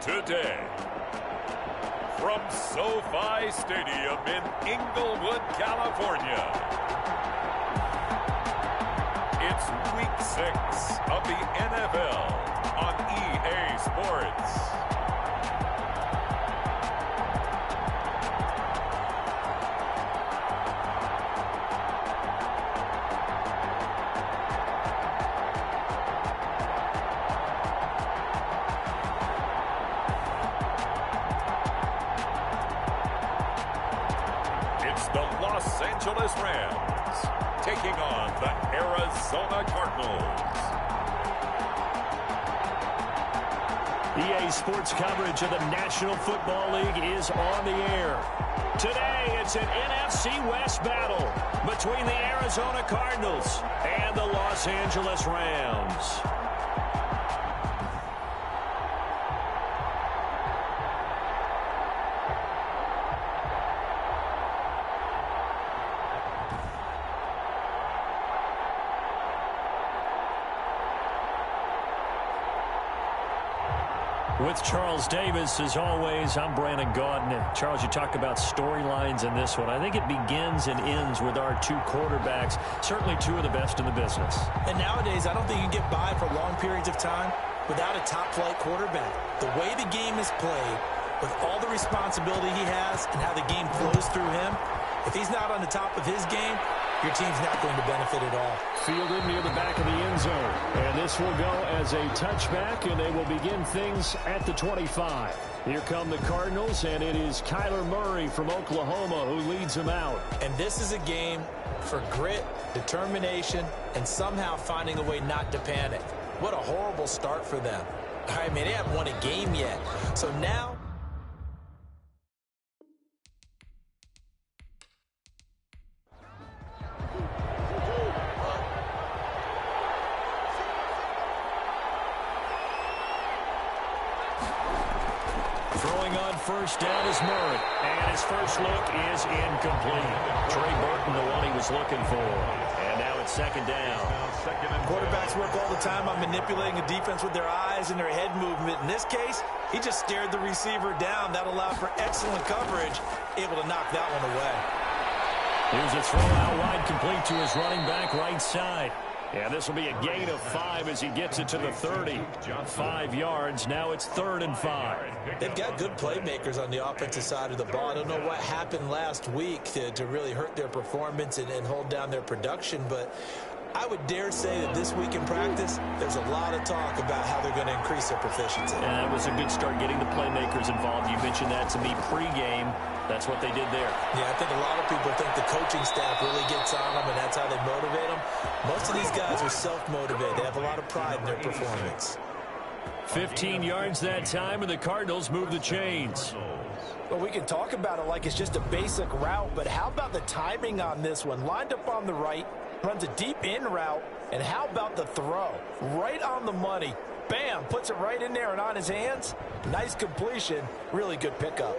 today. From SoFi Stadium in Inglewood, California, it's Week 6 of the NFL on EA Sports. The Los Angeles Rams taking on the Arizona Cardinals. EA Sports coverage of the National Football League is on the air. Today, it's an NFC West battle between the Arizona Cardinals and the Los Angeles Rams. With Charles Davis, as always, I'm Brandon Gaudin. Charles, you talk about storylines in this one. I think it begins and ends with our two quarterbacks, certainly two of the best in the business. And nowadays, I don't think you can get by for long periods of time without a top-flight quarterback. The way the game is played, with all the responsibility he has and how the game flows through him, if he's not on the top of his game, your team's not going to benefit at all. Fielded near the back of the end zone. And this will go as a touchback, and they will begin things at the 25. Here come the Cardinals, and it is Kyler Murray from Oklahoma who leads them out. And this is a game for grit, determination, and somehow finding a way not to panic. What a horrible start for them. I mean, they haven't won a game yet. So now... Throwing on first down is Murray, and his first look is incomplete. Trey Burton, the one he was looking for. And now it's second down. Quarterbacks work all the time on manipulating a defense with their eyes and their head movement. In this case, he just stared the receiver down. That allowed for excellent coverage, able to knock that one away. Here's a throw out wide, complete to his running back right side. Yeah, this will be a gain of 5 as he gets it to the 30. 5 yards. Now it's 3rd and 5. They've got good playmakers on the offensive side of the ball. I don't know what happened last week to really hurt their performance and hold down their production, but I would dare say that this week in practice, there's a lot of talk about how they're going to increase their proficiency. And that was a good start getting the playmakers involved. You mentioned that to me pregame. That's what they did there. Yeah, I think a lot of people think the coaching staff really gets on them, and that's how they motivate them. Most of these guys are self-motivated. They have a lot of pride in their performance. 15 yards that time, and the Cardinals move the chains. Well, we can talk about it like it's just a basic route, but how about the timing on this one? Lined up on the right, runs a deep in route, and how about the throw? Right on the money. Bam, puts it right in there and on his hands. Nice completion, really good pickup.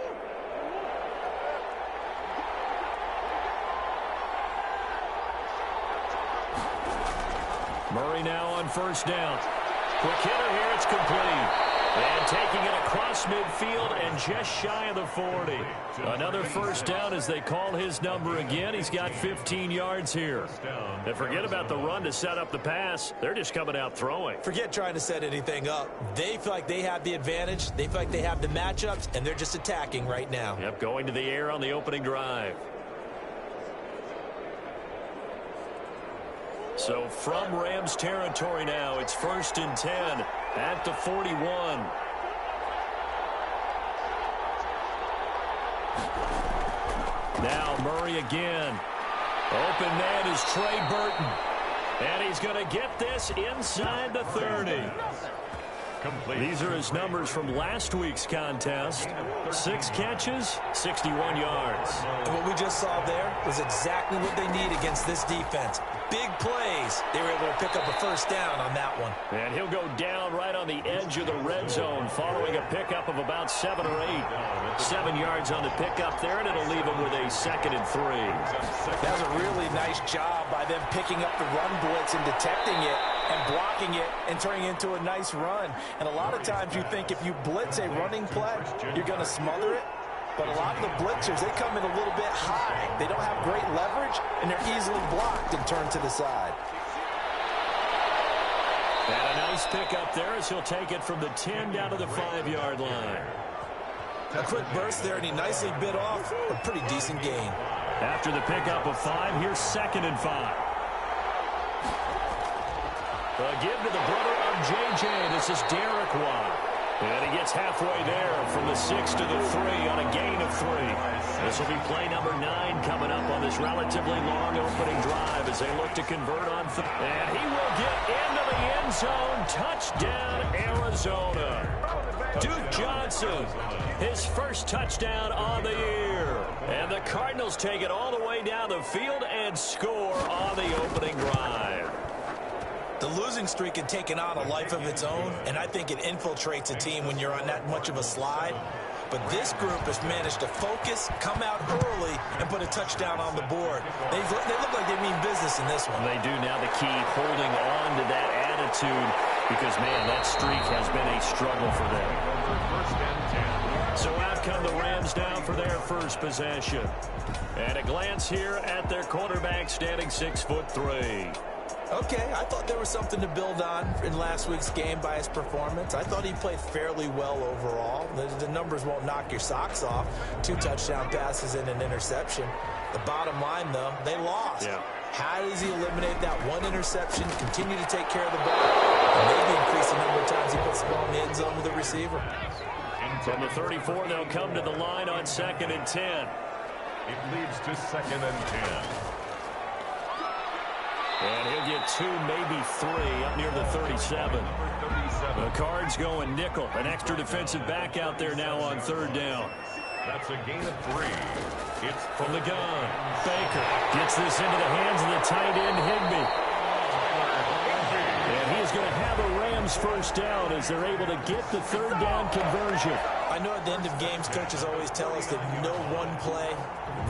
Murray now on first down. Quick hitter here, it's complete. And taking it across midfield and just shy of the 40. Another first down as they call his number again. He's got 15 yards here. And forget about the run to set up the pass. They're just coming out throwing. Forget trying to set anything up. They feel like they have the advantage. They feel like they have the matchups, and they're just attacking right now. Yep, going to the air on the opening drive. So from Rams territory now, it's 1st and 10 at the 41. Now Murray again. Open man is Trey Burton. And he's going to get this inside the 30. These are his numbers from last week's contest. 6 catches, 61 yards. And what we just saw there was exactly what they need against this defense. Big plays. They were able to pick up a first down on that one. And he'll go down right on the edge of the red zone following a pickup of about 7 or 8. 7 yards on the pickup there, and it'll leave him with a 2nd and 3. That was a really nice job by them picking up the run blitz and detecting it and blocking it and turning it into a nice run. And a lot of times you think if you blitz a running play, you're going to smother it. But a lot of the blitzers, they come in a little bit high. They don't have great leverage, and they're easily blocked and turned to the side. And a nice pick up there as he'll take it from the 10 down to the 5-yard line. A quick burst there, and he nicely bit off a pretty decent gain. After the pickup of 5, here's 2nd and 5. A give to the brother of J.J. This is Derek Watt. And he gets halfway there from the 6 to the 3 on a gain of 3. This will be play number 9 coming up on this relatively long opening drive as they look to convert on. And he will get into the end zone. Touchdown, Arizona. Duke Johnson, his first touchdown on the year. And the Cardinals take it all the way down the field and score on the opening drive. The losing streak had taken on a life of its own, and I think it infiltrates a team when you're on that much of a slide. But this group has managed to focus, come out early, and put a touchdown on the board. They look like they mean business in this one. They do. Now the key, holding on to that attitude, because, man, that streak has been a struggle for them. So out come the Rams down for their first possession. And a glance here at their quarterback standing 6'3". Okay, I thought there was something to build on in last week's game by his performance. I thought he played fairly well overall. The numbers won't knock your socks off. 2 touchdown passes and an interception. The bottom line, though, they lost. Yeah. How does he eliminate that one interception, continue to take care of the ball, and maybe increase the number of times he puts the ball in the end zone with the receiver? From the 34, they'll come to the line on 2nd and 10. It leads to 2nd and 10. And he'll get 2, maybe 3, up near the 37. The Cards going nickel. An extra defensive back out there now on 3rd down. That's a gain of 3. It's from the gun. Baker gets this into the hands of the tight end, Higbee. And he is going to have a Rams first down as they're able to get the 3rd down conversion. I know at the end of games, coaches always tell us that no one play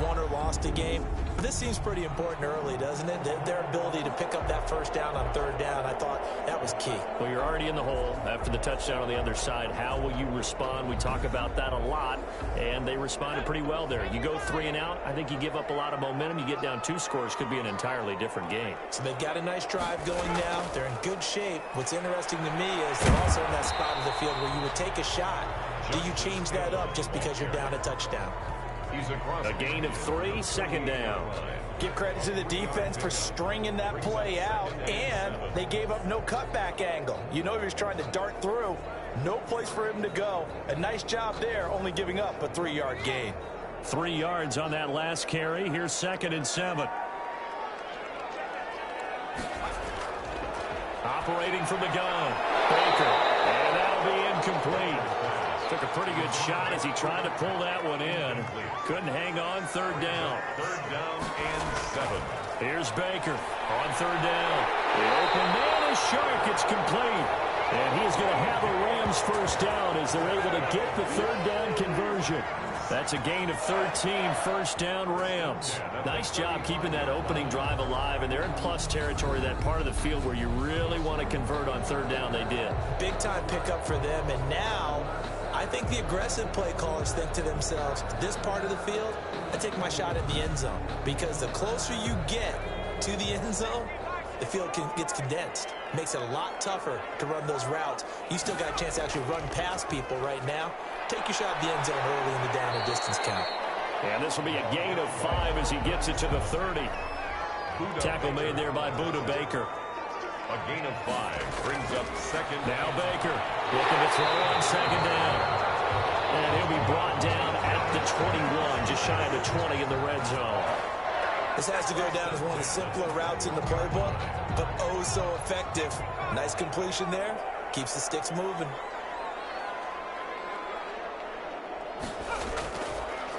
won or lost a game. This seems pretty important early, doesn't it? Their ability to pick up that first down on 3rd down, I thought that was key. Well, you're already in the hole after the touchdown on the other side. How will you respond? We talk about that a lot, and they responded pretty well there. You go 3 and out, I think you give up a lot of momentum. You get down 2 scores, could be an entirely different game. So they've got a nice drive going now. They're in good shape. What's interesting to me is they're also in that spot of the field where you would take a shot. Do you change that up just because you're down a touchdown? A gain of 3, 2nd down. Give credit to the defense for stringing that play out, and they gave up no cutback angle. You know he was trying to dart through. No place for him to go. A nice job there, only giving up a 3-yard gain. 3 yards on that last carry. Here's 2nd and 7. Operating from the gun. Baker. And that'll be incomplete. Took a pretty good shot as he tried to pull that one in. Couldn't hang on. 3rd down. 3rd down and 7. Here's Baker on 3rd down. The open man is sharp. It's complete. And he is going to have a Rams first down as they're able to get the 3rd down conversion. That's a gain of 13, 1st down Rams. Nice job keeping that opening drive alive, and they're in plus territory, that part of the field where you really want to convert on 3rd down. They did. Big time pickup for them, and now I think the aggressive play callers think to themselves, this part of the field, I take my shot at the end zone, because the closer you get to the end zone, the field gets condensed. Makes it a lot tougher to run those routes. You still got a chance to actually run past people right now. Take your shot at the end zone early in the down and distance count. And this will be a gain of 5 as he gets it to the 30. Tackle made there by Buda Baker. A gain of 5 brings up 2nd. Now Baker looking to throw on 2nd down. And he'll be brought down at the 21, just shy of the 20 in the red zone. This has to go down as one of the simpler routes in the playbook, but oh so effective. Nice completion there. Keeps the sticks moving.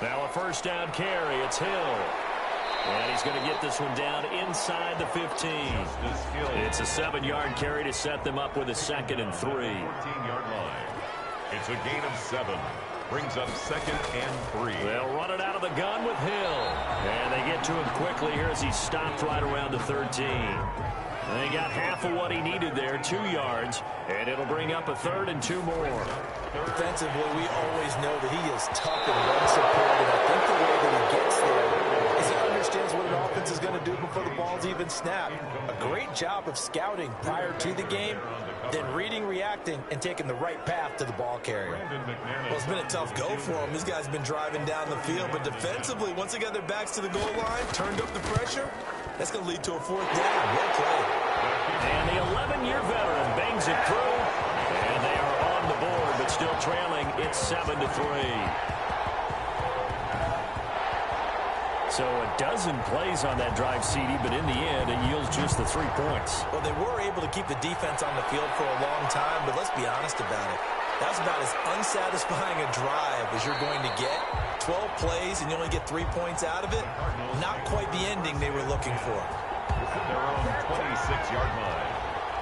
Now a first down carry. It's Hill. And he's going to get this one down inside the 15. It's a 7-yard carry to set them up with a 2nd and 3. 14-yard line. It's a gain of 7. Brings up 2nd and 3. They'll run it out of the gun with Hill. And they get to him quickly here as he stopped right around the 13. They got half of what he needed there, 2 yards, and it'll bring up a 3rd and 2 more. Defensively, we always know that he is tough and run support, and I think the way that he gets there is he understands what an offense is going to do before the ball's even snapped. A great job of scouting prior to the game, then reading, reacting, and taking the right path to the ball carrier. Well, it's been a tough go for him. These guys have been driving down the field, but defensively, once they got their backs to the goal line, turned up the pressure, that's going to lead to a 4th down. Well played. And the 11-year veteran bangs it through, and they are on the board, but still trailing. It's 7-3. So a dozen plays on that drive, CD, but in the end, it yields just the 3 points. Well, they were able to keep the defense on the field for a long time, but let's be honest about it. That's about as unsatisfying a drive as you're going to get. 12 plays and you only get 3 points out of it. Not quite the ending they were looking for. Their own 26-yard line.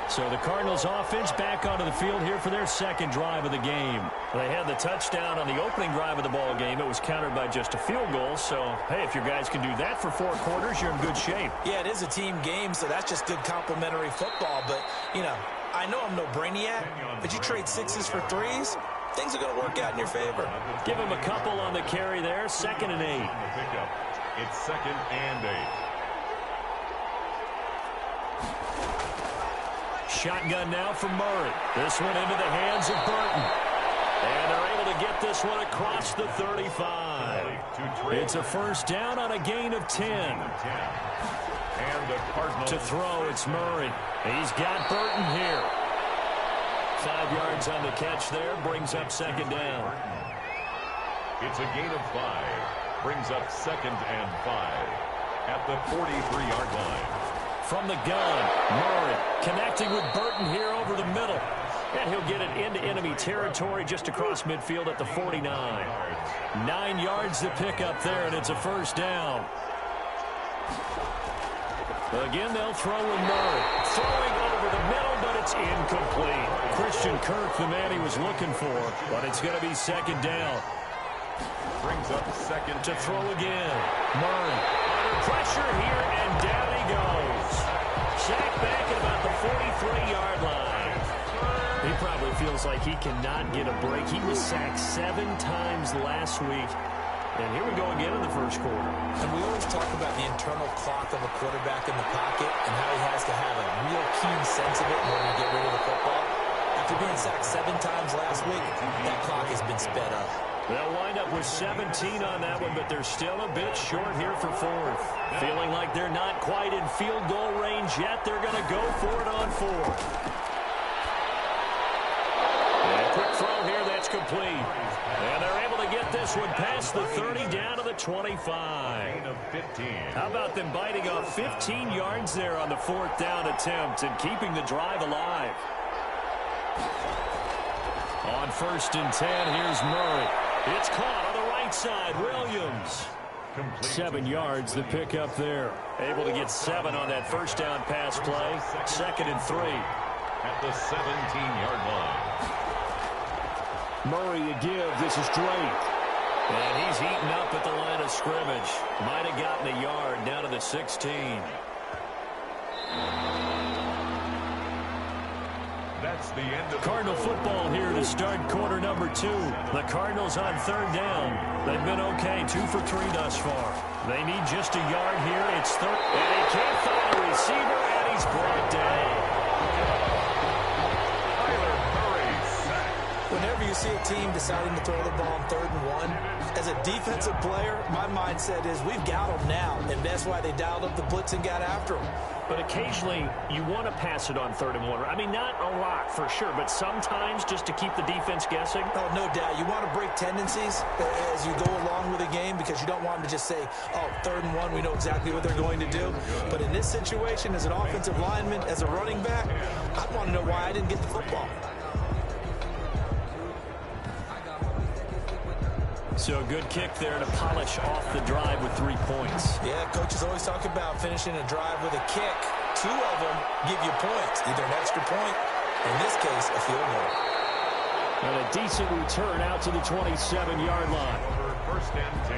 So the Cardinals offense back onto the field here for their 2nd drive of the game. They had the touchdown on the opening drive of the ball game. It was countered by just a field goal. So, hey, if your guys can do that for 4 quarters, you're in good shape. Yeah, it is a team game, so that's just good complimentary football. But, you know, I know I'm no brainiac, but you trade 6s for 3s, things are going to work out in your favor. Give him a couple on the carry there, 2nd and 8. It's 2nd and 8. Shotgun now from Murray. This one into the hands of Burton. And they're able to get this one across the 35. It's a 1st down on a gain of 10. And the Cardinals to throw, it's Murray. He's got Burton here. 5 yards on the catch there, brings up 2nd down. It's a gain of 5. Brings up 2nd and 5 at the 43-yard line. From the gun, Murray connecting with Burton here over the middle. And he'll get it into enemy territory just across midfield at the 49. 9 yards to pick up there, and it's a 1st down. Again, they'll throw with Murray. Throwing over the middle, but it's incomplete. Christian Kirk, the man he was looking for, but it's going to be 2nd down. Brings up 2nd to throw again. Murray under pressure here, and down he goes. Sacked back at about the 43-yard line. He probably feels like he cannot get a break. He was sacked 7 times last week. And here we go again in the 1st quarter. And we always talk about the internal clock of a quarterback in the pocket and how he has to have a real keen sense of it in order to get rid of the football. After being sacked 7 times last week, that clock has been sped up. They'll wind up with 17 on that one, but they're still a bit short here for 4th. Feeling like they're not quite in field goal range yet, they're going to go for it on 4th. And a quick throw here, that's complete. And they're able to get this one past the 30 down to the 25. How about them biting off 15 yards there on the 4th down attempt and keeping the drive alive? On 1st and 10, here's Murray. It's caught on the right side. Williams. 7 yards to pick up there. Able to get 7 on that 1st down pass play. 2nd and 3. At the 17-yard line. Murray a give. This is Drake. And he's heating up at the line of scrimmage. Might have gotten a yard down to the 16. That's the end of Cardinal football here to start quarter number 2. The Cardinals on 3rd down. They've been okay, 2 for 3 thus far. They need just a yard here. It's 3rd. And he can't find a receiver, and he's brought down. Whenever you see a team deciding to throw the ball on 3rd and 1, as a defensive player, my mindset is we've got them now, and that's why they dialed up the blitz and got after them. But occasionally, you want to pass it on 3rd and 1. I mean, not a lot, for sure, but sometimes just to keep the defense guessing. Oh, no doubt. You want to break tendencies as you go along with the game because you don't want them to just say, oh, 3rd and 1, we know exactly what they're going to do. But in this situation, as an offensive lineman, as a running back, I want to know why I didn't get the football. So a good kick there to polish off the drive with 3 points. Yeah, coaches always talk about finishing a drive with a kick. 2 of them give you points, either an extra point, in this case, a field goal. And a decent return out to the 27-yard line. Over 1st and 10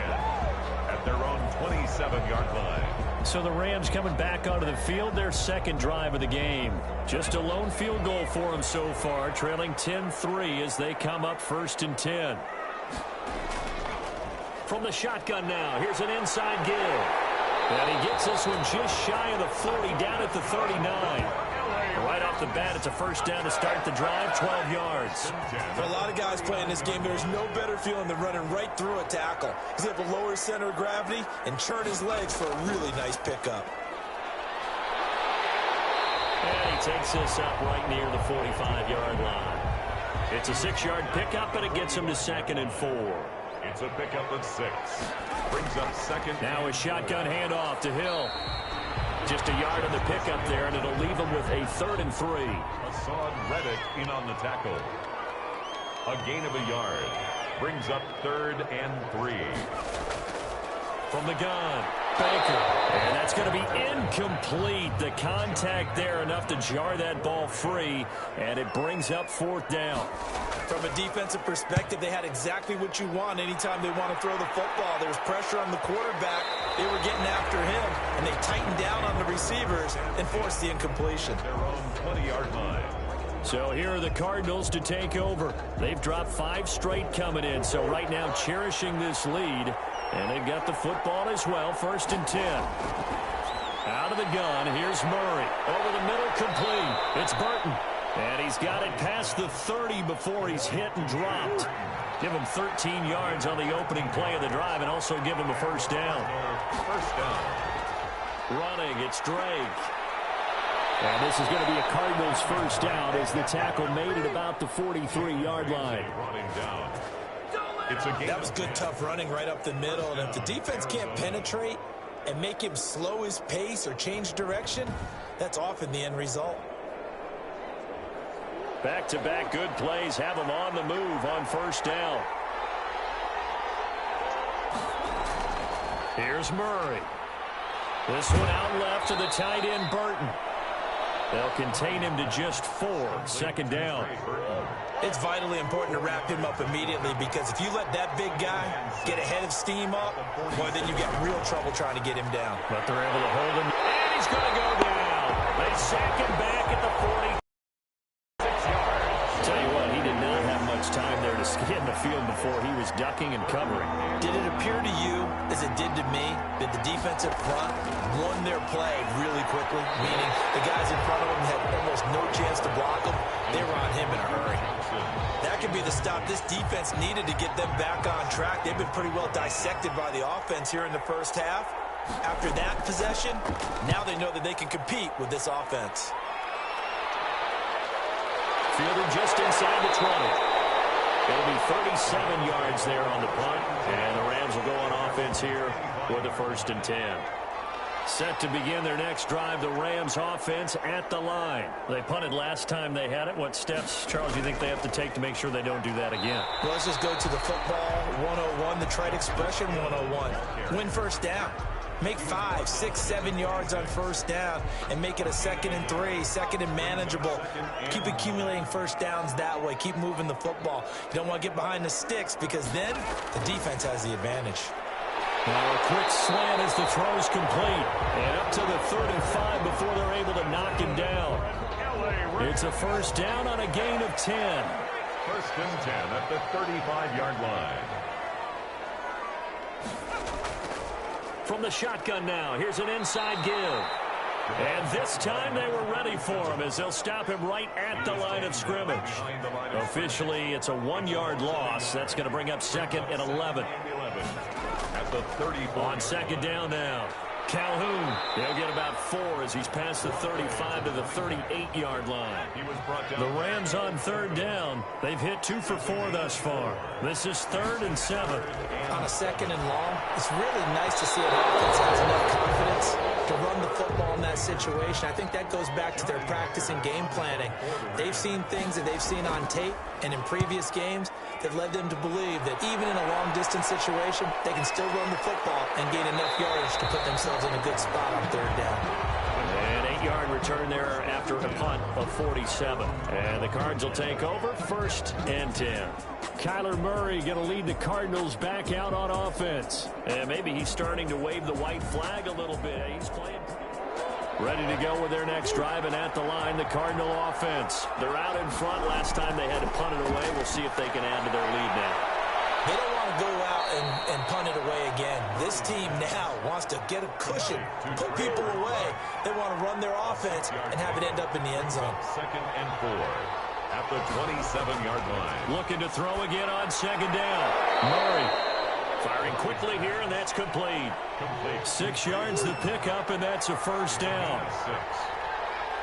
at their own 27-yard line. So the Rams coming back onto the field, their second drive of the game. Just a lone field goal for them so far, trailing 10-3 as they come up 1st and 10. From the shotgun now, here's an inside give. And he gets this one just shy of the 40, down at the 39. Right off the bat, it's a first down to start the drive, 12 yards. For a lot of guys playing this game, there's no better feeling than running right through a tackle. He's able to lower his center of gravity and churn his legs for a really nice pickup. And he takes this up right near the 45-yard line. It's a 6-yard pickup, and it gets him to 2nd and 4. It's a pickup of 6. Brings up 2nd. Now a shotgun handoff to Hill. Just a yard on the pickup there, and it'll leave him with a 3rd and 3. Hassan Reddick in on the tackle. A gain of a yard. Brings up 3rd and 3. From the gun, Baker. And that's going to be incomplete. The contact there enough to jar that ball free, and it brings up 4th down. From a defensive perspective, they had exactly what you want anytime they want to throw the football. There was pressure on the quarterback. They were getting after him, and they tightened down on the receivers and forced the incompletion. Their own 20-yard line. So here are the Cardinals to take over. They've dropped 5 straight coming in, so right now cherishing this lead. And they've got the football as well, 1st and 10. Out of the gun, here's Murray. Over the middle, complete. It's Burton. And he's got it past the 30 before he's hit and dropped. Give him 13 yards on the opening play of the drive and also give him a first down. First down. Running, it's Drake. And this is going to be a Cardinals first down as the tackle made it about the 43-yard line. Running down. It's a game. That was good, tough running right up the middle. And if the defense can't penetrate and make him slow his pace or change direction, that's often the end result. Back-to-back good plays have him on the move on first down. Here's Murray. This one out left to the tight end, Burton. They'll contain him to just 4. 2nd down. It's vitally important to wrap him up immediately, because if you let that big guy get a head of steam up, boy, then you got real trouble trying to get him down. But they're able to hold him. And he's going to go down. They sack him back at the 46 yards. Tell you what, he did not have much time there to get in the field before he was ducking and covering. Did it appear to you, as it did to me, that the defensive front won their play really quickly? Meaning the guys in front of them had almost no chance to block them. They were on him in a hurry. That could be the stop this defense needed to get them back on track. They've been pretty well dissected by the offense here in the first half. After that possession, now they know that they can compete with this offense. Fielded just inside the 20. It'll be 37 yards there on the punt. And the Rams will go on offense here with a 1st and 10. Set to begin their next drive, the Rams offense at the line. They punted last time they had it. What steps, Charles, do you think they have to take to make sure they don't do that again? Well, let's just go to the football 101, the trite expression 101. Win first down. Make 5, 6, 7 yards on first down and make it a 2nd and 3, 2nd and manageable. Keep accumulating first downs that way. Keep moving the football. You don't want to get behind the sticks, because then the defense has the advantage. Now a quick slant as the throw's complete. And up to the 35 before they're able to knock him down. It's a first down on a gain of 10. 1st and 10 at the 35-yard line. From the shotgun now, here's an inside give. And this time they were ready for him as they'll stop him right at the line of scrimmage. Officially, it's a 1-yard loss. That's going to bring up 2nd and 11. At the 34. On 2nd down now. Calhoun, they'll get about 4 as he's past the 35 to the 38-yard line. The Rams on 3rd down. They've hit 2 for 4 thus far. This is 3rd and 7. On a 2nd and long, it's really nice to see an offense has enough confidence to run the football in that situation. I think that goes back to their practice and game planning. They've seen things that they've seen on tape and in previous games that led them to believe that even in a long-distance situation, they can still run the football and gain enough yardage to put themselves in a good spot on 3rd down. An 8-yard return there after a punt of 47. And the Cards will take over 1st and 10. Kyler Murray going to lead the Cardinals back out on offense. And maybe he's starting to wave the white flag a little bit. He's playing ready to go with their next drive, and at the line, the Cardinal offense. They're out in front. Last time they had to punt it away. We'll see if they can add to their lead now. They don't want to go out and punt it away again. This team now wants to get a cushion, put people away. They want to run their offense and have it end up in the end zone. 2nd and 4 at the 27-yard line. Looking to throw again on 2nd down. Murray firing quickly here, and that's complete. 6 yards the pickup, and that's a first down. 6.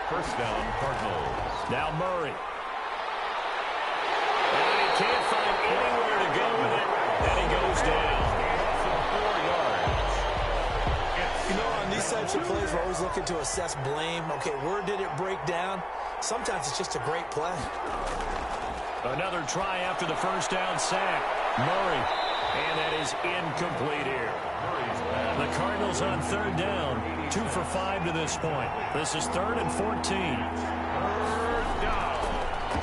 First down, Cardinals. Now Murray. And he can't find anywhere to go with it, and he goes down. 4 yards. You know, on these types of plays, we're always looking to assess blame. Okay, where did it break down? Sometimes it's just a great play. Another try after the first down sack. Murray. And that is incomplete here. The Cardinals on 3rd down. 2 for 5 to this point. This is 3rd and 14. 3rd down.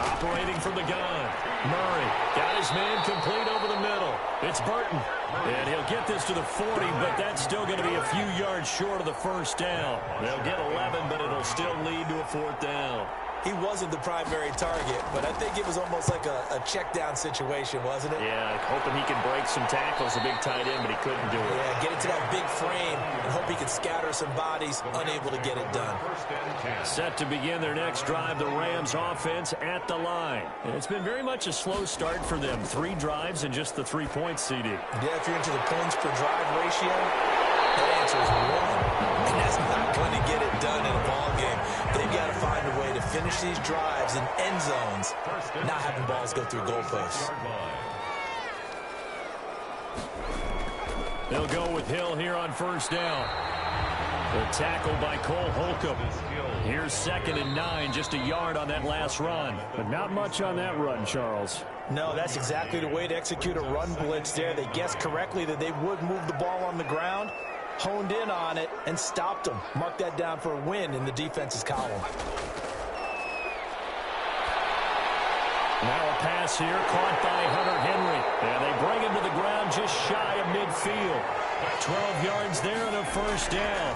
Operating from the gun. Murray got his man complete over the middle. It's Burton. And he'll get this to the 40, but that's still going to be a few yards short of the first down. They'll get 11, but it'll still lead to a 4th down. He wasn't the primary target, but I think it was almost like a check-down situation, wasn't it? Yeah, hoping he can break some tackles, a big tight end, but he couldn't do it. Yeah, get it to that big frame and hope he can scatter some bodies, unable to get it done. Set to begin their next drive, the Rams offense at the line. And it's been very much a slow start for them. 3 drives and just the 3 points, CD. Yeah, if you're into the points per drive ratio, that answer is 1. And that's not going to get it done in a ball game. They've got to find a way to finish these drives in end zones, not having balls go through goalposts. They'll go with Hill here on first down. The tackle by Cole Holcomb. Here's 2nd and 9, just a yard on that last run. But not much on that run, Charles. No, that's exactly the way to execute a run blitz there. They guessed correctly that they would move the ball on the ground, honed in on it, and stopped them. Mark that down for a win in the defense's column. Now a pass here, caught by Hunter Henry. And they bring him to the ground just shy of midfield. 12 yards there and a first down.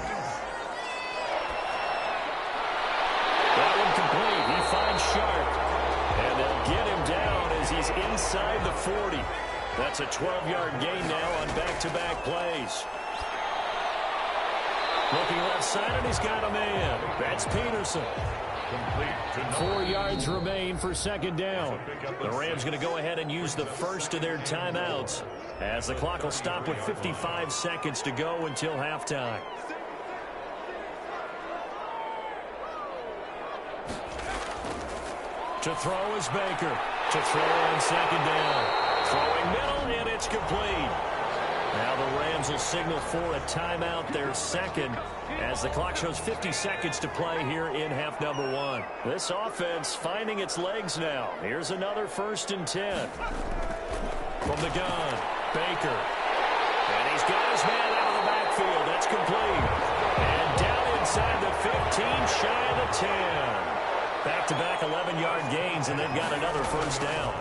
That one complete. He finds Sharp. And they'll get him down as he's inside the 40. That's a 12-yard gain now on back-to-back plays. Looking left side, and he's got a man. That's Peterson. 4 yards remain for 2nd down. The Rams going to go ahead and use the first of their timeouts as the clock will stop with 55 seconds to go until halftime. To throw is Baker. To throw on 2nd down. Throwing middle, and it's complete. Now the Rams will signal for a timeout, their 2nd, as the clock shows 50 seconds to play here in half number 1. This offense finding its legs now. Here's another 1st and 10. From the gun, Baker. And he's got his man out of the backfield. That's complete. And down inside the 15, shy of the 10. Back-to-back 11-yard gains, and they've got another first down.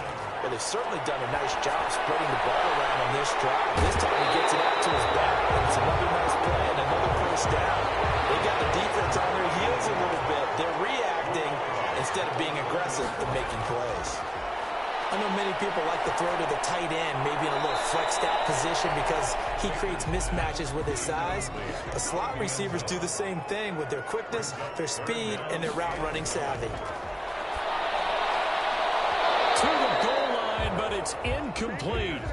Well, they've certainly done a nice job spreading the ball around on this drive. This time he gets it out to his back, and it's another nice play and another first down. They got the defense on their heels a little bit. They're reacting instead of being aggressive and making plays. I know many people like to throw to the tight end, maybe in a little flexed out position because he creates mismatches with his size. The slot receivers do the same thing with their quickness, their speed, and their route running savvy. To the goal line, but it's incomplete.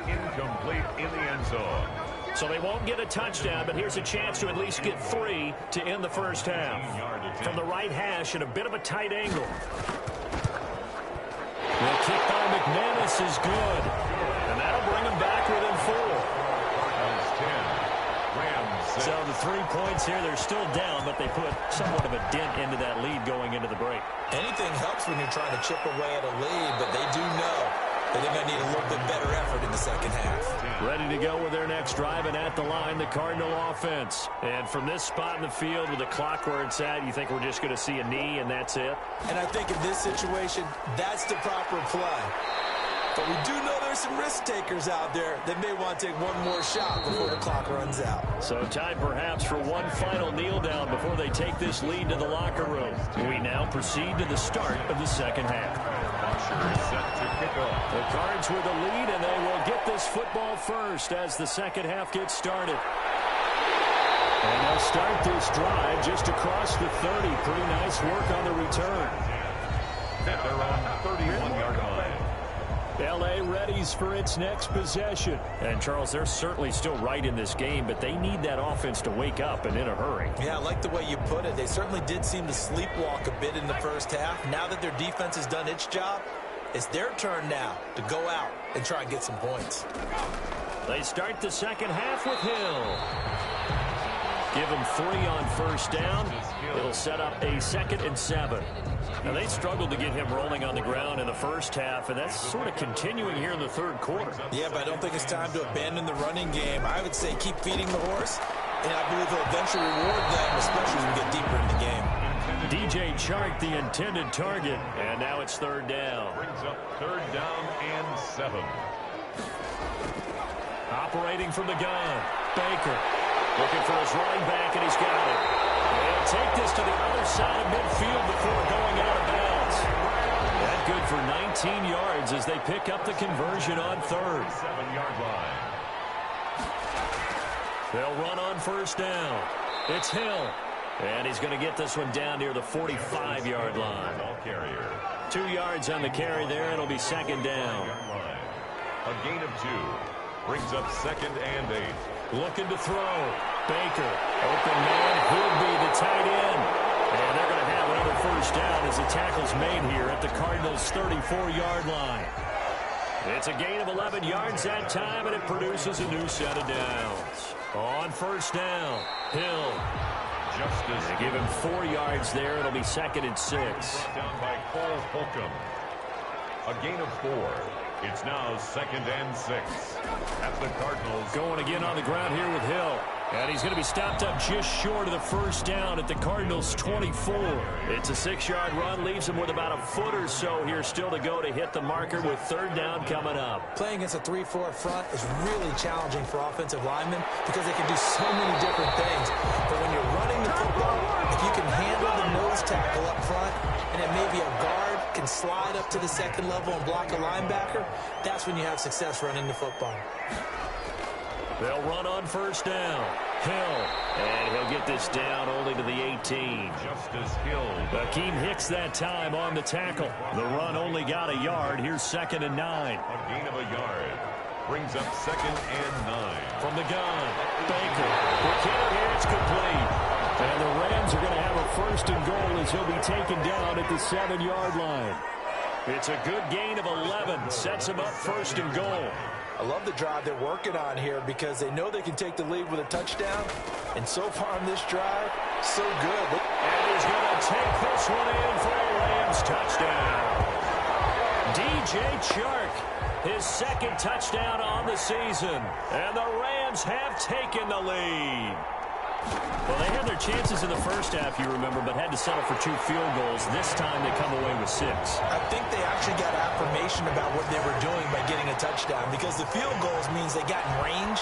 Incomplete in the end zone. So they won't get a touchdown, but here's a chance to at least get 3 to end the first half. From the right hash at a bit of a tight angle. The kick by McManus is good. And that'll bring him back within 4. So the 3 points here, they're still down, but they put somewhat of a dent into that lead going into the break. Anything helps when you're trying to chip away at a lead, but they do know that they're going to need a little bit better effort in the second half. Ready to go with their next drive, and at the line, the Cardinal offense. And from this spot in the field with the clock where it's at, you think we're just going to see a knee and that's it? And I think in this situation, that's the proper play. But we do know there's some risk takers out there that may want to take one more shot before the clock runs out. So time perhaps for one final kneel down before they take this lead to the locker room. We now proceed to the start of the second half. Is set to kick off. The Cards with the lead, and they will get this football first as the second half gets started. And they'll start this drive just across the 30. Pretty nice work on the return. They're on 31-yard line. L.A. readies for its next possession. And, Charles, they're certainly still right in this game, but they need that offense to wake up and in a hurry. Yeah, I like the way you put it. They certainly did seem to sleepwalk a bit in the first half. Now that their defense has done its job, it's their turn now to go out and try and get some points. They start the second half with Hill. Give him 3 on first down. It'll set up a 2nd and 7. Now, they struggled to get him rolling on the ground in the first half, and that's sort of continuing here in the third quarter. Yeah, but I don't think it's time to abandon the running game. I would say keep feeding the horse, and I believe he'll eventually reward them, especially as we get deeper in the game. DJ Chark, the intended target, and now it's 3rd down. Brings up 3rd down and 7. Operating from the gun, Baker. Looking for his running back, and he's got it. They'll take this to the other side of midfield before going out of bounds. That good for 19 yards as they pick up the conversion on 3rd. 7-yard line. They'll run on first down. It's Hill. And he's going to get this one down near the 45-yard line. Ball carrier. 2 yards on the carry there. It'll be 2nd down. A gain of 2. Brings up 2nd and 8. Looking to throw. Baker. Open man. He'll be the tight end. And they're going to have another first down as the tackle's made here at the Cardinals' 34-yard line. It's a gain of 11 yards that time, and it produces a new set of downs. On first down, Hill. Justice. They give him 4 yards there. It'll be 2nd and 6. Brought down by Cole Holcomb. A gain of 4. It's now 2nd and 6. At the Cardinals. Going again on the ground here with Hill. And he's going to be stopped up just short of the first down at the Cardinals' 24. It's a 6-yard run. Leaves him with about a foot or so here still to go to hit the marker with 3rd down coming up. Playing against a 3-4 front is really challenging for offensive linemen because they can do so many different things. But when you're running the football, if you can handle the nose tackle up front and then maybe a guard can slide up to the 2nd level and block a linebacker, that's when you have success running the football. They'll run on first down. Hill. And he'll get this down only to the 18. Justice Hill. Akeem Hicks that time on the tackle. The run only got a yard. Here's 2nd and 9. A gain of a yard. Brings up 2nd and 9. From the gun, Baker. Quick hitter here. It's complete. And the Rams are going to have a 1st and goal as he'll be taken down at the 7-yard line. It's a good gain of 11. Sets him up 1st and goal. I love the drive they're working on here because they know they can take the lead with a touchdown. And so far on this drive, so good. And he's going to take this one in for a Rams touchdown. DJ Chark, his 2nd touchdown on the season. And the Rams have taken the lead. Well, they had their chances in the first half, you remember, but had to settle for 2 field goals. This time they come away with 6. I think they actually got affirmation about what they were doing by getting a touchdown because the field goals means they got in range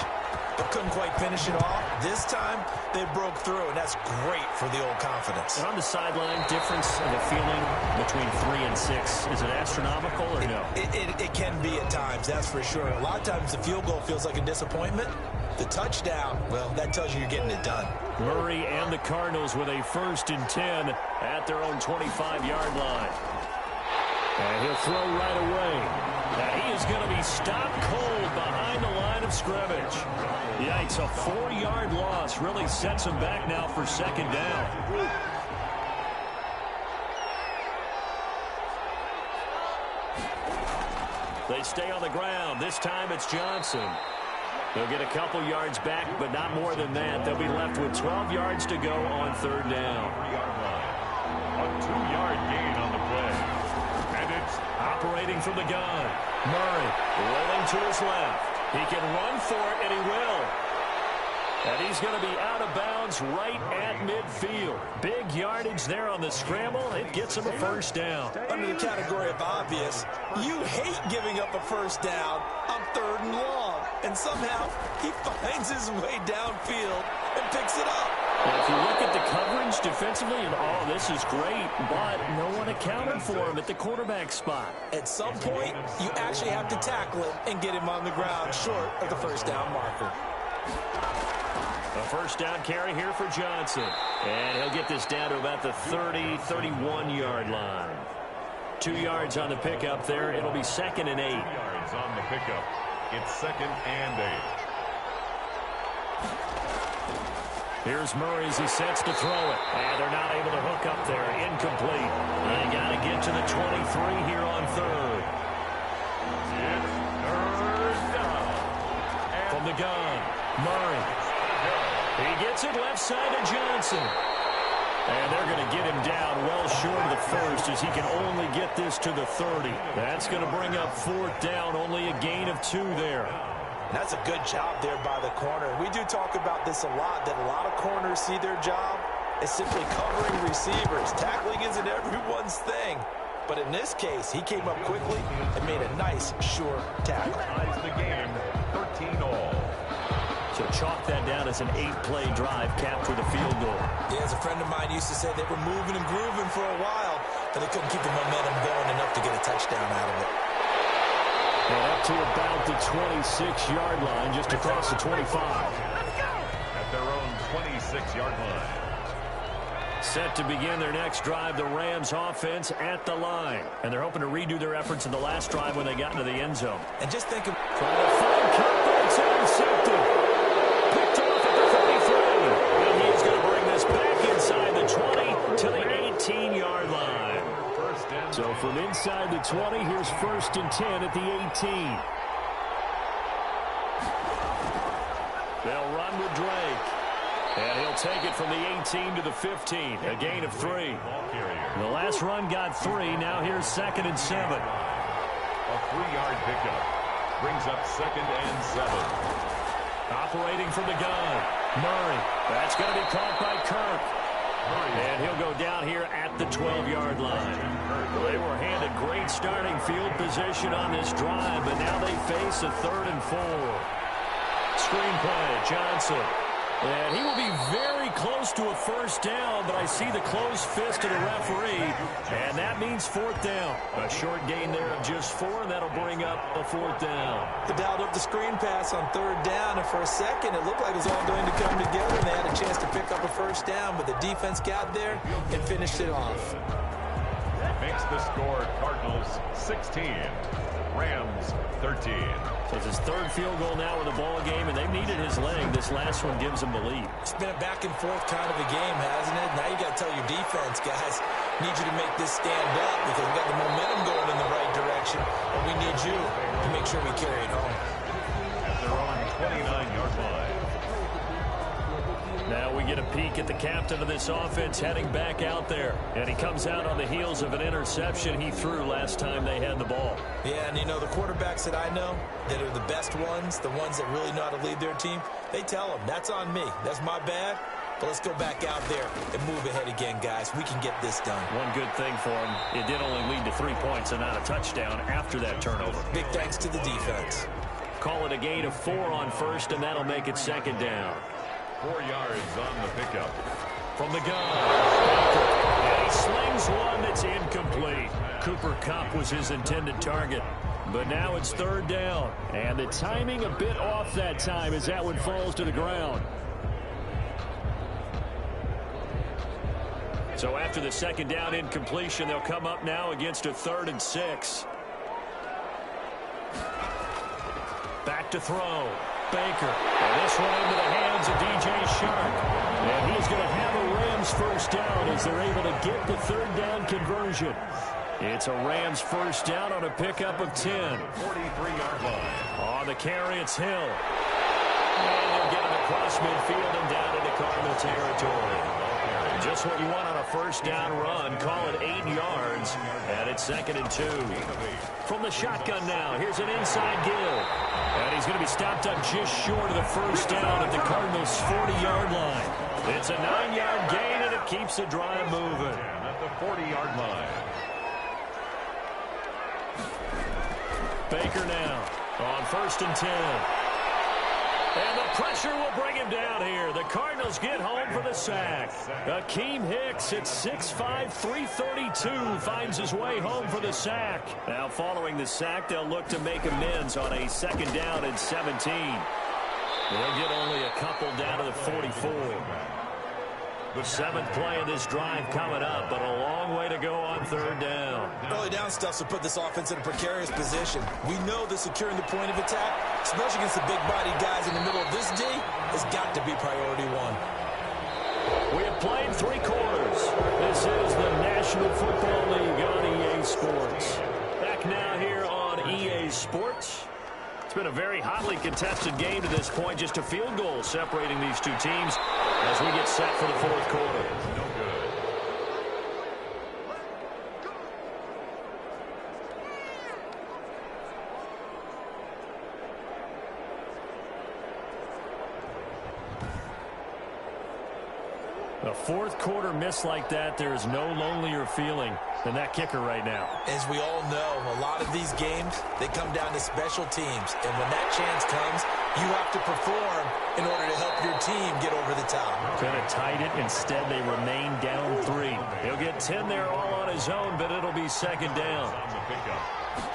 but couldn't quite finish it off. This time, they broke through, and that's great for the old confidence. And on the sideline, difference of the feeling between 3 and 6, is it astronomical or no? It can be at times, that's for sure. A lot of times the field goal feels like a disappointment. The touchdown, well, that tells you you're getting it done. Murray and the Cardinals with a 1st and 10 at their own 25-yard line. And he'll throw right away. Now he is going to be stopped cold behind the line of scrimmage. Yikes, a 4-yard loss really sets him back now for 2nd down. They stay on the ground. This time it's Johnson. They'll get a couple yards back, but not more than that. They'll be left with 12 yards to go on 3rd down. 3-yard line. A 2-yard gain on the play. And it's operating from the gun. Murray rolling to his left. He can run for it, and he will. And he's going to be out of bounds right at midfield. Big yardage there on the scramble. It gets him a first down. Under the category of obvious, you hate giving up a first down on 3rd and long. And somehow he finds his way downfield and picks it up. Well, if you look at the coverage defensively, and this is great, but no one accounted for him at the quarterback spot. At some point, you actually have to tackle him and get him on the ground short of the first down marker. A first down carry here for Johnson. And he'll get this down to about the 30, 31-yard line. 2 yards on the pickup there. It'll be 2nd and 8. 2 yards on the pickup. It's 2nd and 8. Here's Murray as he sets to throw it. And they're not able to hook up there. Incomplete. They got to get to the 23 here on 3rd. It's 3rd down. From the gun, Murray. He gets it left side to Johnson. And they're going to get him down well short of the first as he can only get this to the 30. That's going to bring up 4th down, only a gain of 2 there. That's a good job there by the corner. We do talk about this a lot, that a lot of corners see their job as simply covering receivers. Tackling isn't everyone's thing. But in this case, he came up quickly and made a nice, sure tackle. Ties the game, 13 all. So chalk that down as an 8-play drive capped with a field goal. Yeah, as a friend of mine used to say, they were moving and grooving for a while, but they couldn't keep the momentum going enough to get a touchdown out of it. And up to about the 26-yard line, just across the 25. At their own 26-yard line. Set to begin their next drive, the Rams offense at the line. And they're hoping to redo their efforts in the last drive when they got into the end zone. And just think of... Trying to find Cooper, it's intercepted. Picked off at the 33. And he's going to bring this back inside the 20 to the 18-yard line. So from inside the 20, here's 1st and 10 at the 18. They'll run with Drake. And he'll take it from the 18 to the 15, a gain of 3. The last run got 3. Now here's 2nd and 7. A 3-yard pickup brings up 2nd and 7. Operating from the gun, Murray. That's going to be caught by Kirk. And he'll go down here at the 12-yard line. They were handed great starting field position on this drive, but now they face a 3rd and 4. Screenplay, Johnson. And he will be very close to a first down, but I see the closed fist of the referee, and that means 4th down. A short gain there of just 4, and that'll bring up a 4th down. They dialed up the screen pass on 3rd down, and for a second it looked like it was all going to come together, and they had a chance to pick up a first down, but the defense got there and finished it off. Makes the score Cardinals 16, Rams 13. So it's his 3rd field goal now in the ball game, and they've needed his leg. This last one gives them the lead. It's been a back-and-forth kind of a game, hasn't it? Now you got to tell your defense, guys, need you to make this stand up because we got the momentum going in the right direction, and we need you to make sure we carry it home. At their own 29-yard line. Now we get a peek at the captain of this offense heading back out there. And he comes out on the heels of an interception he threw last time they had the ball. Yeah, and you know, the quarterbacks that I know that are the best ones, the ones that really know how to lead their team, they tell them, that's on me. That's my bad. But let's go back out there and move ahead again, guys. We can get this done. One good thing for him, it did only lead to 3 points and not a touchdown after that turnover. Big thanks to the defense. Call it a gain of 4 on 1st, and that'll make it 2nd down. 4 yards on the pickup. From the gun, and he slings one that's incomplete. Cooper Kupp was his intended target. But now it's 3rd down. And the timing a bit off that time as that one falls to the ground. So after the 2nd down incompletion, they'll come up now against a 3rd and 6. Back to throw. Baker. And this one into the hands of DJ Shark. And he's going to have a Rams first down as they're able to get the 3rd down conversion. It's a Rams first down on a pickup of 10. 43-yard line. On the carry, it's Hill. And they'll get it across midfield and down into Cardinal territory. Just what you want on a first down run. Call it 8 yards, and it's 2nd and 2. From the shotgun now, here's an inside give. And he's going to be stopped up just short of the first down at the Cardinals' 40-yard line. It's a 9-yard gain, and it keeps the drive moving. At the 40-yard line. Baker now on 1st and 10. And the pressure will bring him down here. The Cardinals get home for the sack. Akeem Hicks at 6'5", 332 finds his way home for the sack. Now following the sack, they'll look to make amends on a 2nd down and 17. They'll get only a couple down to the 44. The 7th play of this drive coming up, but a long way to go on 3rd down. Early down stuff to put this offense in a precarious position. We know that securing the point of attack, especially against the big-bodied guys in the middle of this D, has got to be priority one. We have played 3 quarters. This is the National Football League on EA Sports. Back now here on EA Sports. It's been a very hotly contested game to this point. Just a field goal separating these two teams as we get set for the 4th quarter. No good. A 4th quarter miss like that, there is no lonelier feeling than that kicker right now. As we all know, a lot of these games, they come down to special teams. And when that chance comes, you have to perform in order to help your team get over the top. Could have tied it. Instead, they remain down 3. He'll get 10 there all on his own, but it'll be 2nd down. On the pickup.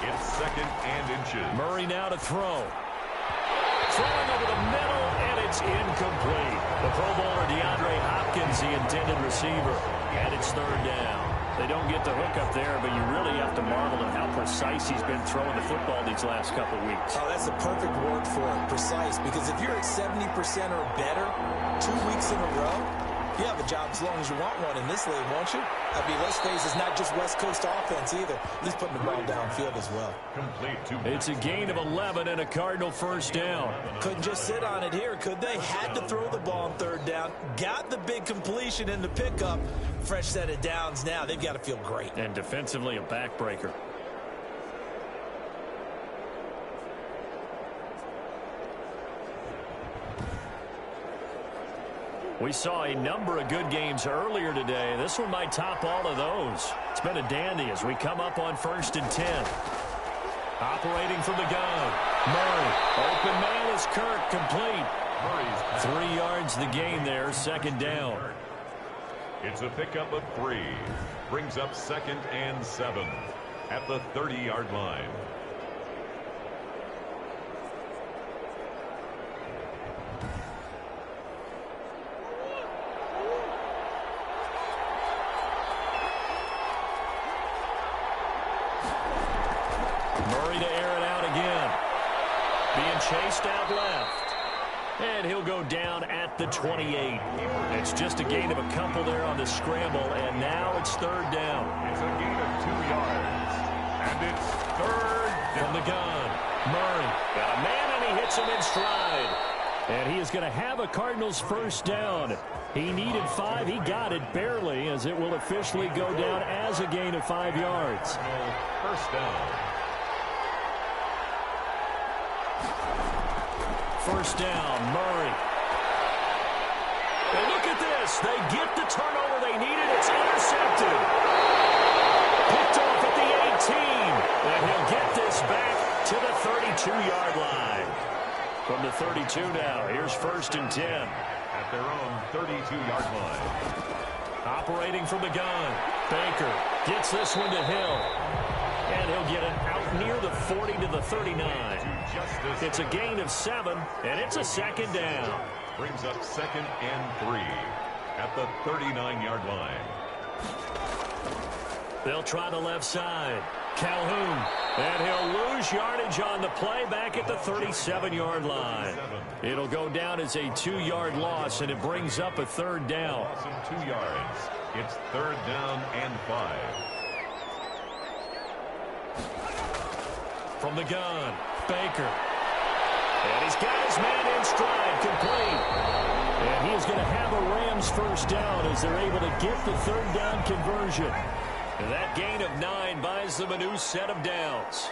It's 2nd and inches. Murray now to throw. Throwing over the middle, and it's incomplete. The Pro Bowler DeAndre Hopkins, the intended receiver, and it's 3rd down. They don't get the hook up there, but you really have to marvel at how precise he's been throwing the football these last couple weeks. Oh, that's the perfect word for it, precise, because if you're at 70% or better 2 weeks in a row, you have a job as long as you want one in this league, won't you? I mean, let's face it, it's not just West Coast offense either. At least putting the ball downfield as well. Complete to. It's a gain of 11 and a Cardinal first down. Couldn't just sit on it here, could they? Had to throw the ball on 3rd down. Got the big completion in the pickup. Fresh set of downs now. They've got to feel great. And defensively, a backbreaker. We saw a number of good games earlier today. This one might top all of those. It's been a dandy as we come up on 1st and 10. Operating from the gun. Murray. Open man is Kirk. Complete. Murray's 3 yards the gain there. 2nd down. It's a pickup of 3. Brings up 2nd and 7 at the 30-yard line. Murray to air it out again. Being chased out left. And he'll go down at the 28. It's just a gain of a couple there on the scramble, and now it's 3rd down. It's a gain of 2 yards. And it's 3rd from the gun. Murray got a man, and he hits him in stride. And he is going to have a Cardinals first down. He needed 5. He got it barely, as it will officially go down as a gain of 5 yards. First down. First down, Murray. And look at this. They get the turnover they needed. It's intercepted. Picked off at the 18. And he'll get this back to the 32-yard line. From the 32 now, here's 1st and 10. At their own 32-yard line. Operating from the gun. Baker gets this one to Hill. And he'll get it out near the 40 to the 39. It's a gain of 7, and it's a 2nd down. Brings up 2nd and 3 at the 39-yard line. They'll try the left side. Calhoun. And he'll lose yardage on the play back at the 37-yard line. It'll go down as a 2-yard loss, and it brings up a 3rd down. Loss of 2 yards. It's 3rd down and 5. From the gun, Baker. And he's got his man in stride, complete. And he is going to have a Rams Cardinals first down as they're able to get the third down conversion. And that gain of 9 buys them a new set of downs.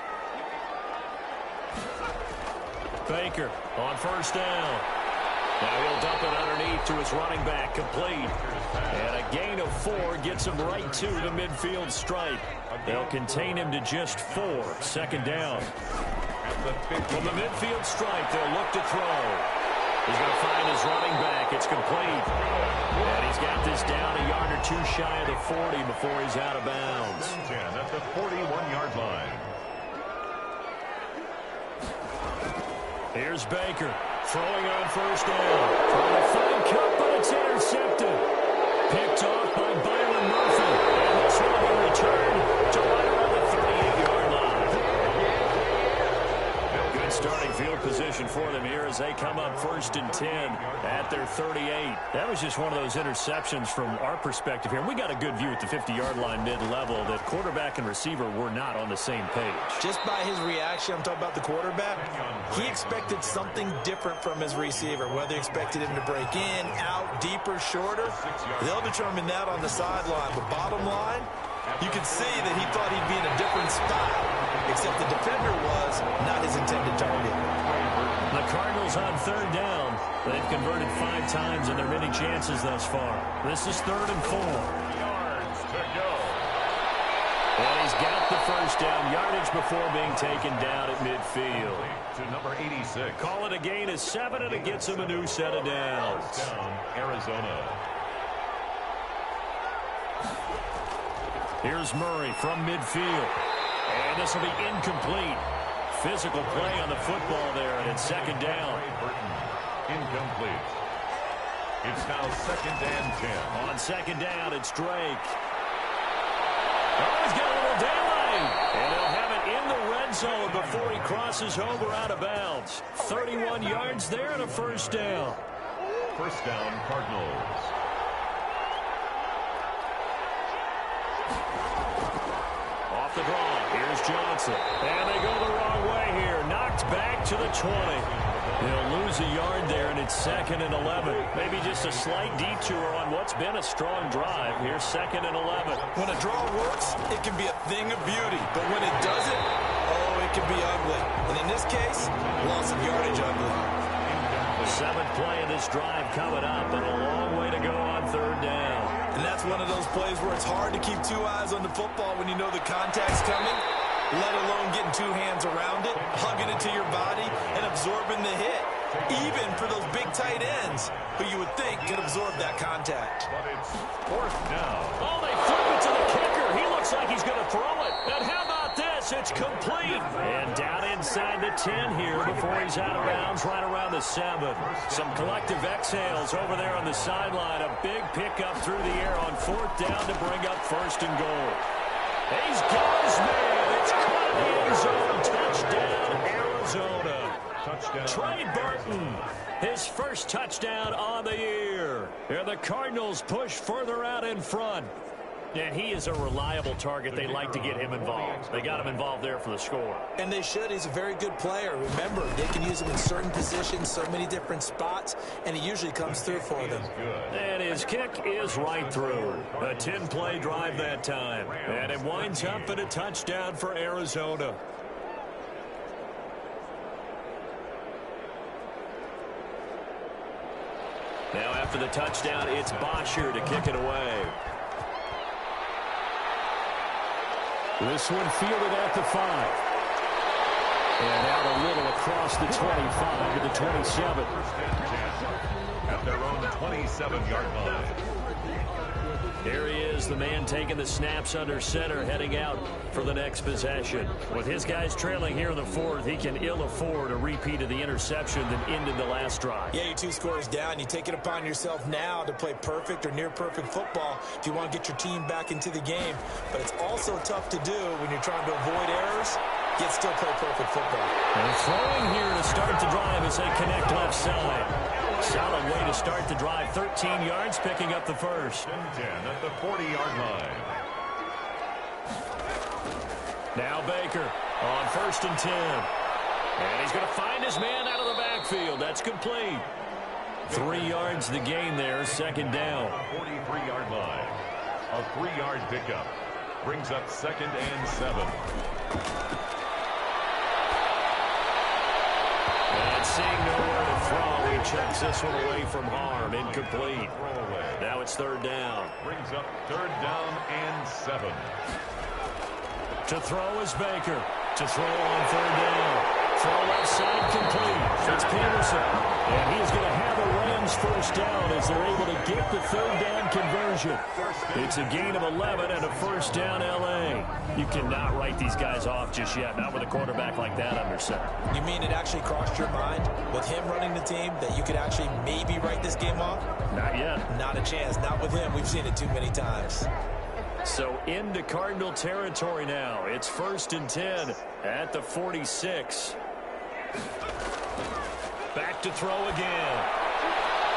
Baker on first down. Now he'll dump it underneath to his running back, complete. And a gain of 4 gets him right to the midfield stripe. They'll contain him to just 4. Second down. From the midfield stripe, they'll look to throw. He's going to find his running back. It's complete. And he's got this down a yard or 2 shy of the 40 before he's out of bounds. 10 at the 41-yard line. Here's Baker throwing on first down. Trying to find Cup, but it's intercepted. Picked off by Byron Murphy. And this will be returned to right around the 38-yard line. Good starting field position for them here as they come up first and 10 at their 38. That was just one of those interceptions from our perspective here. We got a good view at the 50-yard line mid-level that quarterback and receiver were not on the same page. Just by his reaction, I'm talking about the quarterback, he expected something different from his receiver, whether he expected him to break in, out, deeper, shorter. They'll determine that on the sideline. But bottom line, you can see that he thought he'd be in a different spot, except the defender was not his intended target. The Cardinals on third down. They've converted 5 times in their many chances thus far. This is 3rd and 4. Yards to go. And he's got the first down yardage before being taken down at midfield. To number 86. Call it a gain of 7, and it gets him a new set of downs. Down, Arizona. Here's Murray from midfield. And this will be incomplete. Physical play on the football there, and it's 2nd down. Incomplete. It's now 2nd and 10. On 2nd down, it's Drake. Oh, he's got a little daylight. And they'll have it in the red zone before he crosses over out of bounds. 31 yards there and a first down. First down, Cardinals. Off the draw. Here's Johnson. And they go the wrong way here. Knocked back to the 20. They'll lose a yard there, and it's 2nd and 11. Maybe just a slight detour on what's been a strong drive. Here's 2nd and 11. When a draw works, it can be a thing of beauty. But when it doesn't, oh, it can be ugly. And in this case, loss of yardage ugly. 7th play of this drive coming up, and a long way to go on 3rd down. And that's one of those plays where it's hard to keep 2 eyes on the football when you know the contact's coming, let alone getting 2 hands around it, hugging it to your body, and absorbing the hit. Even for those big tight ends who you would think could absorb that contact. But it's 4th down. Oh, they flip it to the kicker. He looks like he's going to throw it. And how about this? It's complete. And down inside the 10 here before he's out of bounds, right around the 7. Some collective exhales over there on the sideline. A big pickup through the air on 4th down to bring up 1st and goal. He's got his man. It's caught in the end zone. Touchdown, Arizona. Touchdown. Trey Burton, his first touchdown on the year. And the Cardinals push further out in front. And he is a reliable target. They like to get him involved. They got him involved there for the score. And they should. He's a very good player. Remember, they can use him in certain positions, so many different spots, and he usually comes through for them. And his kick is right through. A 10-play drive that time. And it winds up in a touchdown for Arizona. Now after the touchdown, it's Bosher to kick it away. This one fielded at the 5. And out a little across the 25 to the 27. At their own 27-yard line. There he is, the man taking the snaps under center, heading out for the next possession. With his guys trailing here in the 4th, he can ill afford a repeat of the interception that ended the last drive. Yeah, you're 2 scores down. You take it upon yourself now to play perfect or near-perfect football if you want to get your team back into the game. But it's also tough to do when you're trying to avoid errors, yet still play perfect football. And throwing here to start the drive as they connect left side. Solid way to start the drive. 13 yards, picking up the first. 10 at the 40-yard line. Now Baker on 1st and 10. And he's going to find his man out of the backfield. That's complete. 3 yards the gain there, second down. 43-yard line. A 3-yard pickup brings up 2nd and 7. And seeing nowhere to throw, he checks this one away from harm. Incomplete. Now it's 3rd down. Brings up 3rd down and 7. To throw is Baker. To throw on 3rd down. Throw left side complete. It's Peterson. And he's going to have a Rams first down as they're able to get the 3rd down conversion. It's a gain of 11 and a first down L.A. You cannot write these guys off just yet, not with a quarterback like that under center. You mean it actually crossed your mind with him running the team that you could actually maybe write this game off? Not yet. Not a chance. Not with him. We've seen it too many times. So into Cardinal territory now. It's 1st and 10 at the 46. Back to throw again.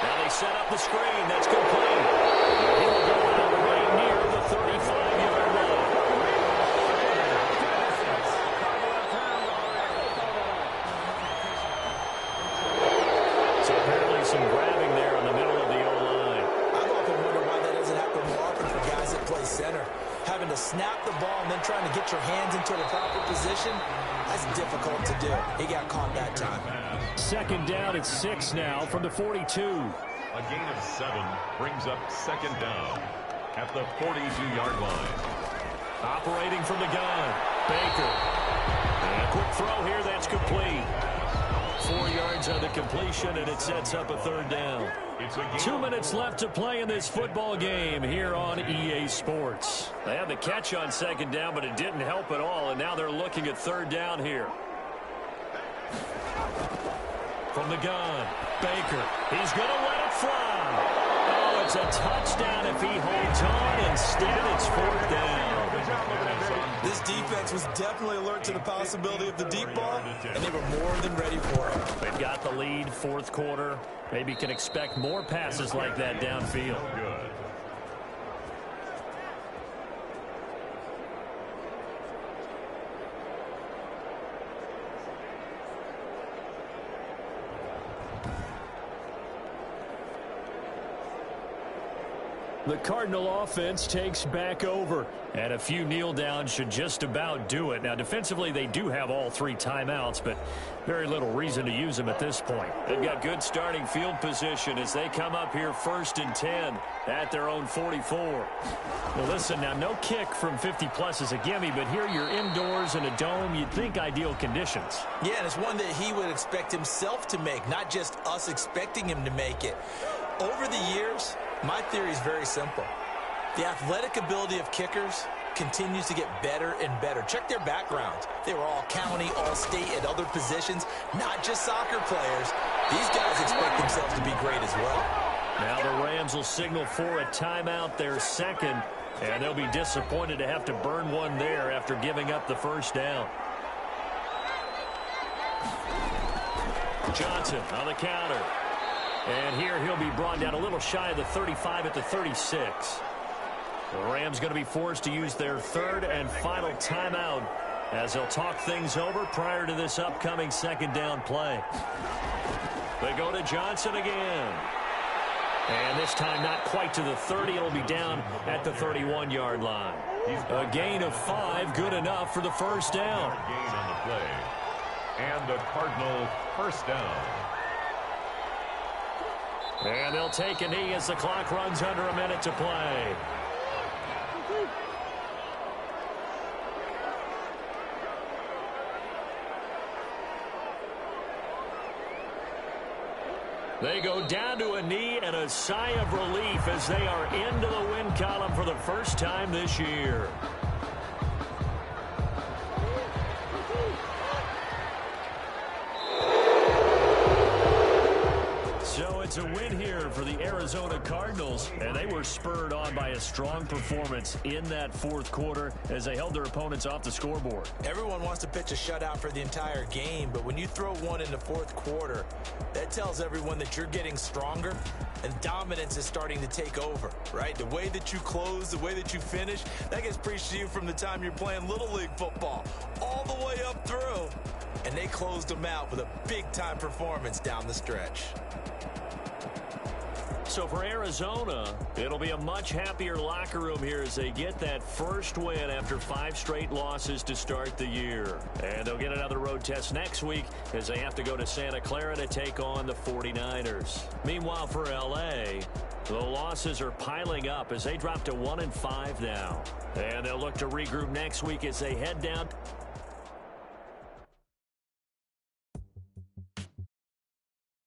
Now they set up the screen. That's complete. He will go out right near the 35-yard line. So apparently some grabbing there in the middle of the O-line. I've often wondered why that doesn't happen more often for guys that play center. Having to snap the ball and then trying to get your hands into the proper position, that's difficult to do. He got caught that time. 2nd down at 6 now from the 42. A gain of 7 brings up 2nd down at the 42-yard line. Operating from the gun, Baker. And a quick throw here, that's complete. 4 yards on the completion, and it sets up a 3rd down. 2 minutes left to play in this football game here on EA Sports. They had the catch on 2nd down, but it didn't help at all, and now they're looking at 3rd down here. From the gun, Baker. He's going to let it fly. Oh, it's a touchdown if he holds on. Instead, it's 4th down. This defense was definitely alert to the possibility of the deep ball, and they were more than ready for it. They've got the lead, 4th quarter. Maybe can expect more passes like that downfield. Good. The Cardinal offense takes back over, and a few kneel downs should just about do it. Now, defensively, they do have all 3 timeouts, but very little reason to use them at this point. They've got good starting field position as they come up here 1st and 10 at their own 44. Well, listen, now, no kick from 50-plus is a gimme, but here you're indoors in a dome. You'd think ideal conditions. Yeah, and it's one that he would expect himself to make, not just us expecting him to make it. Over the years, my theory is very simple. The athletic ability of kickers continues to get better and better. Check their backgrounds. They were all county, all state at other positions, not just soccer players. These guys expect themselves to be great as well. Now the Rams will signal for a timeout, their 2nd, and they'll be disappointed to have to burn one there after giving up the 1st down. Johnson on the counter. And here he'll be brought down a little shy of the 35 at the 36. The Rams going to be forced to use their 3rd and final timeout as they'll talk things over prior to this upcoming 2nd down play. They go to Johnson again. And this time not quite to the 30. It'll be down at the 31-yard line. A gain of 5, good enough for the 1st down. Gain on the play. And a Cardinal first down. And they'll take a knee as the clock runs under a minute to play. They go down to a knee and a sigh of relief as they are into the win column for the first time this year. So it's a win here for the Arizona Cardinals, and they were spurred on by a strong performance in that 4th quarter as they held their opponents off the scoreboard. Everyone wants to pitch a shutout for the entire game, but when you throw one in the 4th quarter, that tells everyone that you're getting stronger and dominance is starting to take over, right? The way that you close, the way that you finish, that gets preached to you from the time you're playing Little League football all the way up through. And they closed them out with a big-time performance down the stretch. So for Arizona, it'll be a much happier locker room here as they get that first win after 5 straight losses to start the year. And they'll get another road test next week as they have to go to Santa Clara to take on the 49ers. Meanwhile, for L.A., the losses are piling up as they drop to 1-5 now. And they'll look to regroup next week as they head down